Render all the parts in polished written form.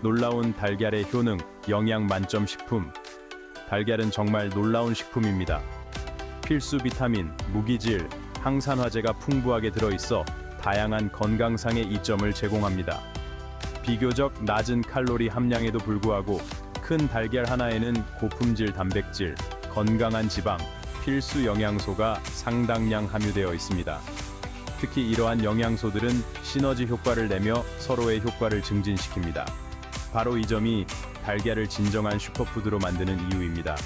놀라운 달걀의 효능, 영양 만점 식품. 달걀은 정말 놀라운 식품입니다. 필수 비타민, 무기질, 항산화제가 풍부하게 들어있어 다양한 건강상의 이점을 제공합니다. 비교적 낮은 칼로리 함량에도 불구하고 큰 달걀 하나에는 고품질 단백질, 건강한 지방, 필수 영양소가 상당량 함유되어 있습니다. 특히 이러한 영양소들은 시너지 효과를 내며 서로의 효과를 증진시킵니다. 바로 이 점이 달걀을 진정한 슈퍼푸드로 만드는 이유입니다.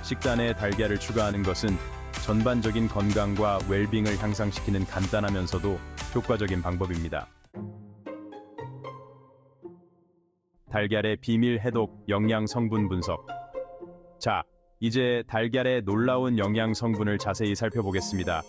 식단에 달걀을 추가하는 것은 전반적인 건강과 웰빙을 향상시키는 간단하면서도 효과적인 방법입니다. 달걀의 비밀 해독 영양 성분 분석. 자, 이제 달걀의 놀라운 영양 성분을 자세히 살펴보겠습니다.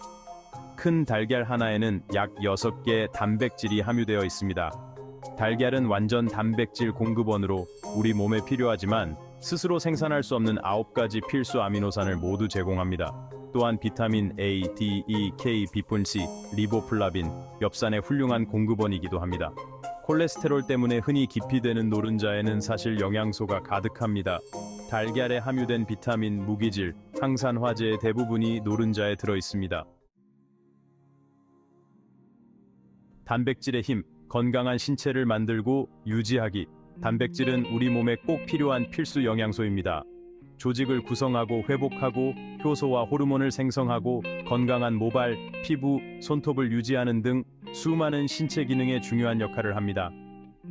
큰 달걀 하나에는 약 6개 단백질이 함유되어 있습니다. 달걀은 완전 단백질 공급원으로 우리 몸에 필요하지만 스스로 생산할 수 없는 9가지 필수 아미노산을 모두 제공합니다. 또한 비타민 A, D, E, K, 비폰-C, 리보플라빈, 엽산의 훌륭한 공급원이기도 합니다. 콜레스테롤 때문에 흔히 기피되는 노른자에는 사실 영양소가 가득합니다. 달걀에 함유된 비타민, 무기질, 항산화제의 대부분이 노른자에 들어있습니다. 단백질의 힘, 건강한 신체를 만들고 유지하기. 단백질은 우리 몸에 꼭 필요한 필수 영양소입니다. 조직을 구성하고 회복하고 효소와 호르몬을 생성하고 건강한 모발, 피부, 손톱을 유지하는 등 수많은 신체 기능에 중요한 역할을 합니다.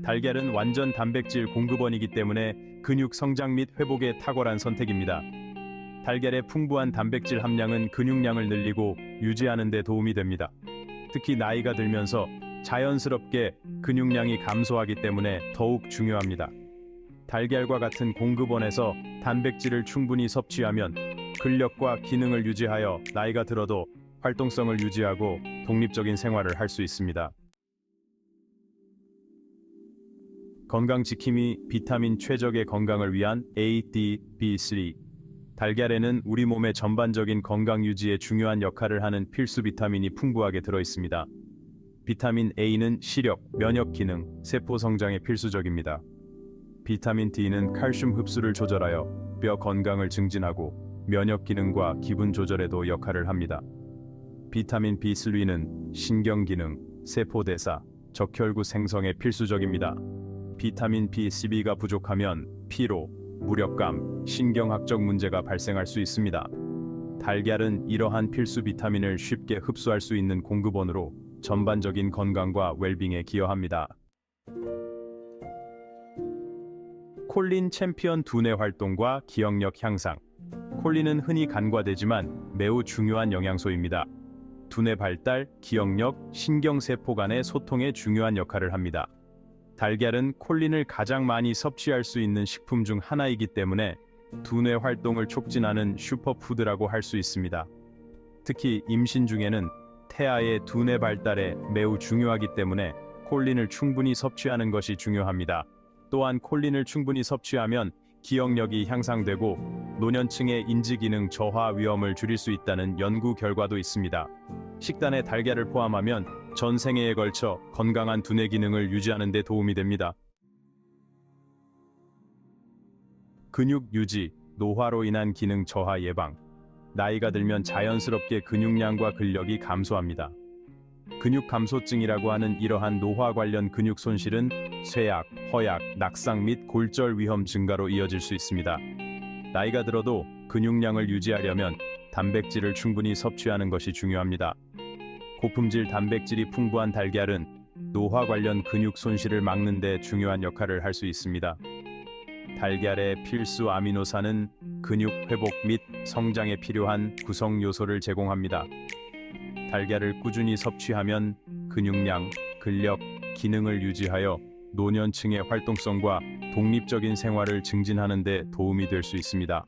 달걀은 완전 단백질 공급원이기 때문에 근육 성장 및 회복에 탁월한 선택입니다. 달걀의 풍부한 단백질 함량은 근육량을 늘리고 유지하는 데 도움이 됩니다. 특히 나이가 들면서 자연스럽게 근육량이 감소하기 때문에 더욱 중요합니다. 달걀과 같은 공급원에서 단백질을 충분히 섭취하면 근력과 기능을 유지하여 나이가 들어도 활동성을 유지하고 독립적인 생활을 할 수 있습니다. 건강지킴이 비타민 최적의 건강을 위한 A, D, B3. 달걀에는 우리 몸의 전반적인 건강 유지에 중요한 역할을 하는 필수 비타민이 풍부하게 들어있습니다. 비타민 A는 시력, 면역 기능, 세포 성장에 필수적입니다. 비타민 D는 칼슘 흡수를 조절하여 뼈 건강을 증진하고 면역 기능과 기분 조절에도 역할을 합니다. 비타민 B3는 신경 기능, 세포 대사, 적혈구 생성에 필수적입니다. 비타민 B12가 부족하면 피로, 무력감, 신경학적 문제가 발생할 수 있습니다. 달걀은 이러한 필수 비타민을 쉽게 흡수할 수 있는 공급원으로 전반적인 건강과 웰빙에 기여합니다. 콜린 챔피언 두뇌 활동과 기억력 향상. 콜린은 흔히 간과되지만 매우 중요한 영양소입니다. 두뇌 발달, 기억력, 신경세포 간의 소통에 중요한 역할을 합니다. 달걀은 콜린을 가장 많이 섭취할 수 있는 식품 중 하나이기 때문에 두뇌 활동을 촉진하는 슈퍼푸드라고 할 수 있습니다. 특히 임신 중에는 태아의 두뇌 발달에 매우 중요하기 때문에 콜린을 충분히 섭취하는 것이 중요합니다. 또한 콜린을 충분히 섭취하면 기억력이 향상되고 노년층의 인지기능 저하 위험을 줄일 수 있다는 연구 결과도 있습니다. 식단에 달걀을 포함하면 전 생애에 걸쳐 건강한 두뇌 기능을 유지하는 데 도움이 됩니다. 근육 유지, 노화로 인한 기능 저하 예방. 나이가 들면 자연스럽게 근육량과 근력이 감소합니다. 근육 감소증이라고 하는 이러한 노화 관련 근육 손실은 쇠약, 허약, 낙상 및 골절 위험 증가로 이어질 수 있습니다. 나이가 들어도 근육량을 유지하려면 단백질을 충분히 섭취하는 것이 중요합니다. 고품질 단백질이 풍부한 달걀은 노화 관련 근육 손실을 막는 데 중요한 역할을 할 수 있습니다. 달걀의 필수 아미노산은 근육 회복 및 성장에 필요한 구성 요소를 제공합니다. 달걀을 꾸준히 섭취하면 근육량, 근력, 기능을 유지하여 노년층의 활동성과 독립적인 생활을 증진하는 데 도움이 될 수 있습니다.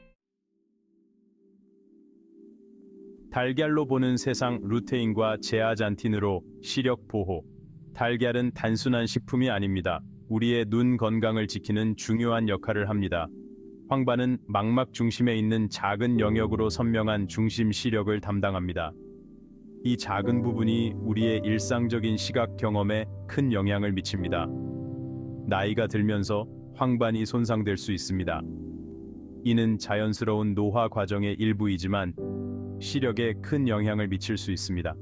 달걀로 보는 세상. 루테인과 제아잔틴으로 시력 보호. 달걀은 단순한 식품이 아닙니다. 우리의 눈 건강을 지키는 중요한 역할을 합니다. 황반은 망막 중심에 있는 작은 영역으로 선명한 중심 시력을 담당합니다. 이 작은 부분이 우리의 일상적인 시각 경험에 큰 영향을 미칩니다. 나이가 들면서 황반이 손상될 수 있습니다. 이는 자연스러운 노화 과정의 일부이지만 시력에 큰 영향을 미칠 수 있습니다.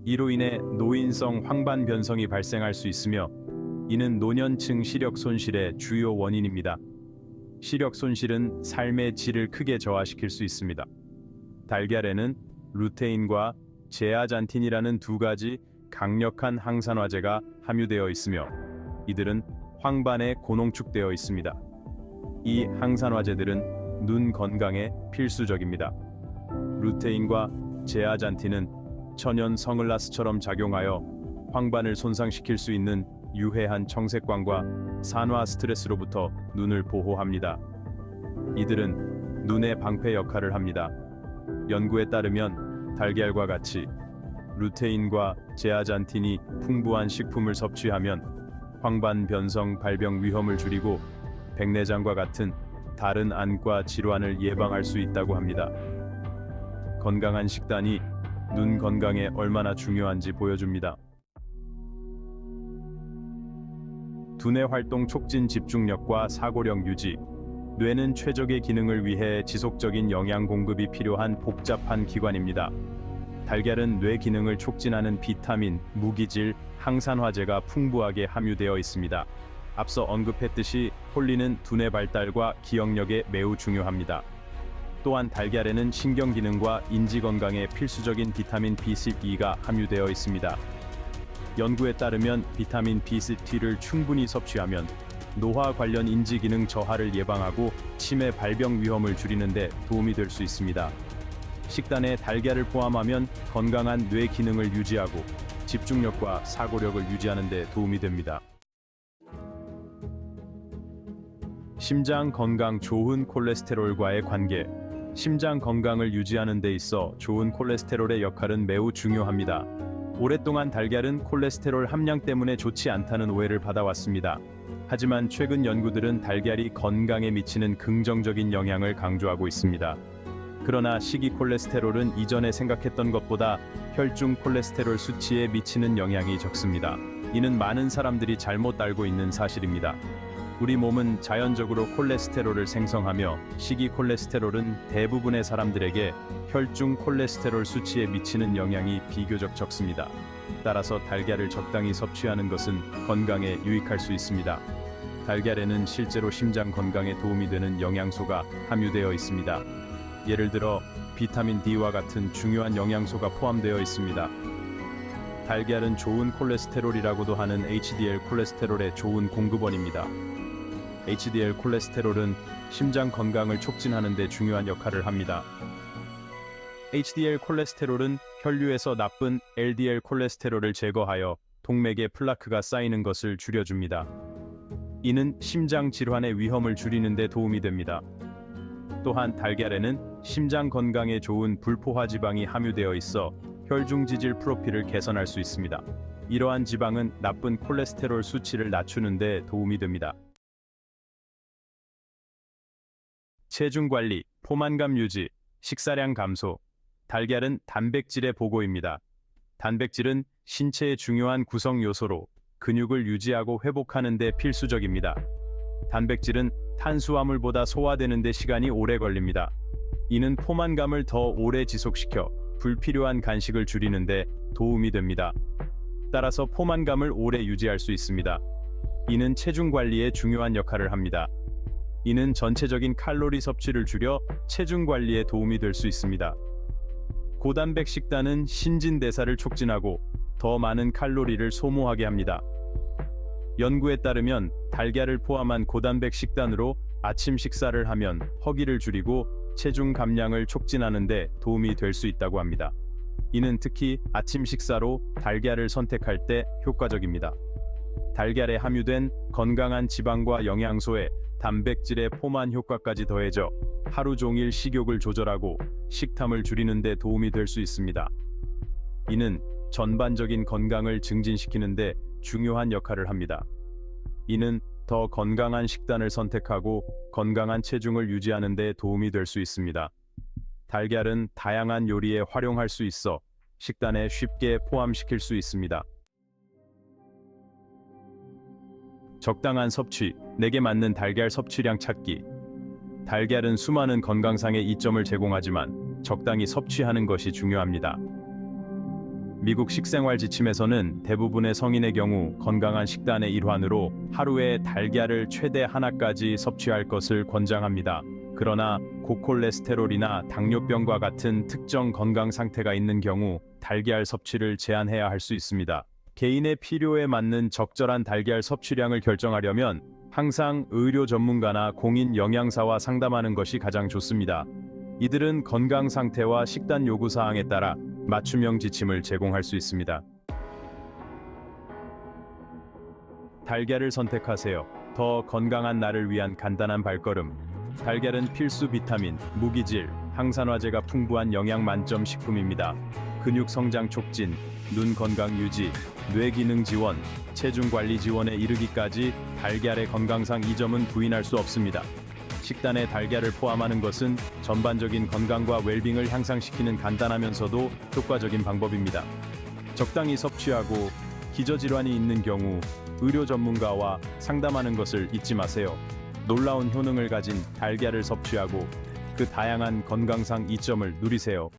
이로 인해 노인성 황반 변성이 발생할 수 있으며 이는 노년층 시력 손실의 주요 원인입니다. 시력 손실은 삶의 질을 크게 저하시킬 수 있습니다. 달걀에는 루테인과 제아잔틴이라는 두 가지 강력한 항산화제가 함유되어 있으며 이들은 황반에 고농축되어 있습니다. 이 항산화제들은 눈 건강에 필수적입니다. 루테인과 제아잔틴은 천연 성을라스처럼 작용하여 황반을 손상시킬 수 있는 유해한 청색광과 산화 스트레스로부터 눈을 보호합니다. 이들은 눈의 방패 역할을 합니다. 연구에 따르면 달걀과 같이 루테인과 제아잔틴이 풍부한 식품을 섭취하면 황반 변성 발병 위험을 줄이고 백내장과 같은 다른 안과 질환을 예방할 수 있다고 합니다. 건강한 식단이 눈 건강에 얼마나 중요한지 보여줍니다. 두뇌 활동 촉진 집중력과 사고력 유지. 뇌는 최적의 기능을 위해 지속적인 영양 공급이 필요한 복잡한 기관입니다. 달걀은 뇌 기능을 촉진하는 비타민, 무기질, 항산화제가 풍부하게 함유되어 있습니다. 앞서 언급했듯이 콜린은 두뇌 발달과 기억력에 매우 중요합니다. 또한 달걀에는 신경 기능과 인지 건강에 필수적인 비타민 B12가 함유되어 있습니다. 연구에 따르면 비타민 B12를 충분히 섭취하면 노화 관련 인지 기능 저하를 예방하고 치매 발병 위험을 줄이는 데 도움이 될 수 있습니다. 식단에 달걀을 포함하면 건강한 뇌 기능을 유지하고 집중력과 사고력을 유지하는 데 도움이 됩니다. 심장 건강 좋은 콜레스테롤과의 관계. 심장 건강을 유지하는 데 있어 좋은 콜레스테롤의 역할은 매우 중요합니다. 오랫동안 달걀은 콜레스테롤 함량 때문에 좋지 않다는 오해를 받아왔습니다. 하지만 최근 연구들은 달걀이 건강에 미치는 긍정적인 영향을 강조하고 있습니다. 그러나 식이 콜레스테롤은 이전에 생각했던 것보다 혈중 콜레스테롤 수치에 미치는 영향이 적습니다. 이는 많은 사람들이 잘못 알고 있는 사실입니다. 우리 몸은 자연적으로 콜레스테롤을 생성하며 식이 콜레스테롤은 대부분의 사람들에게 혈중 콜레스테롤 수치에 미치는 영향이 비교적 적습니다. 따라서 달걀을 적당히 섭취하는 것은 건강에 유익할 수 있습니다. 달걀에는 실제로 심장 건강에 도움이 되는 영양소가 함유되어 있습니다. 예를 들어 비타민 D와 같은 중요한 영양소가 포함되어 있습니다. 달걀은 좋은 콜레스테롤이라고도 하는 HDL 콜레스테롤의 좋은 공급원입니다. HDL 콜레스테롤은 심장 건강을 촉진하는 데 중요한 역할을 합니다. HDL 콜레스테롤은 혈류에서 나쁜 LDL 콜레스테롤을 제거하여 동맥에 플라크가 쌓이는 것을 줄여줍니다. 이는 심장 질환의 위험을 줄이는 데 도움이 됩니다. 또한 달걀에는 심장 건강에 좋은 불포화 지방이 함유되어 있어 혈중 지질 프로필을 개선할 수 있습니다. 이러한 지방은 나쁜 콜레스테롤 수치를 낮추는 데 도움이 됩니다. 체중 관리, 포만감 유지, 식사량 감소. 달걀은 단백질의 보고입니다. 단백질은 신체의 중요한 구성 요소로 근육을 유지하고 회복하는 데 필수적입니다. 단백질은 탄수화물보다 소화되는 데 시간이 오래 걸립니다. 이는 포만감을 더 오래 지속시켜 불필요한 간식을 줄이는 데 도움이 됩니다. 따라서 포만감을 오래 유지할 수 있습니다. 이는 체중 관리에 중요한 역할을 합니다. 이는 전체적인 칼로리 섭취를 줄여 체중 관리에 도움이 될 수 있습니다. 고단백 식단은 신진대사를 촉진하고 더 많은 칼로리를 소모하게 합니다. 연구에 따르면 달걀을 포함한 고단백 식단으로 아침 식사를 하면 허기를 줄이고 체중 감량을 촉진하는 데 도움이 될 수 있다고 합니다. 이는 특히 아침 식사로 달걀을 선택할 때 효과적입니다. 달걀에 함유된 건강한 지방과 영양소에 단백질의 포만 효과까지 더해져 하루 종일 식욕을 조절하고 식탐을 줄이는 데 도움이 될 수 있습니다. 이는 전반적인 건강을 증진시키는 데 중요한 역할을 합니다. 이는 더 건강한 식단을 선택하고 건강한 체중을 유지하는 데 도움이 될 수 있습니다. 달걀은 다양한 요리에 활용할 수 있어 식단에 쉽게 포함시킬 수 있습니다. 적당한 섭취, 내게 맞는 달걀 섭취량 찾기. 달걀은 수많은 건강상의 이점을 제공하지만 적당히 섭취하는 것이 중요합니다. 미국 식생활 지침에서는 대부분의 성인의 경우 건강한 식단의 일환으로 하루에 달걀을 최대 하나까지 섭취할 것을 권장합니다. 그러나 고콜레스테롤이나 당뇨병과 같은 특정 건강 상태가 있는 경우 달걀 섭취를 제한해야 할 수 있습니다. 개인의 필요에 맞는 적절한 달걀 섭취량을 결정하려면 항상 의료 전문가나 공인 영양사와 상담하는 것이 가장 좋습니다. 이들은 건강 상태와 식단 요구 사항에 따라 맞춤형 지침을 제공할 수 있습니다. 달걀을 선택하세요. 더 건강한 나를 위한 간단한 발걸음. 달걀은 필수 비타민, 무기질, 항산화제가 풍부한 영양 만점 식품입니다. 근육 성장 촉진, 눈 건강 유지, 뇌 기능 지원, 체중 관리 지원에 이르기까지 달걀의 건강상 이점은 부인할 수 없습니다. 식단에 달걀을 포함하는 것은 전반적인 건강과 웰빙을 향상시키는 간단하면서도 효과적인 방법입니다. 적당히 섭취하고 기저질환이 있는 경우 의료 전문가와 상담하는 것을 잊지 마세요. 놀라운 효능을 가진 달걀을 섭취하고 그 다양한 건강상 이점을 누리세요.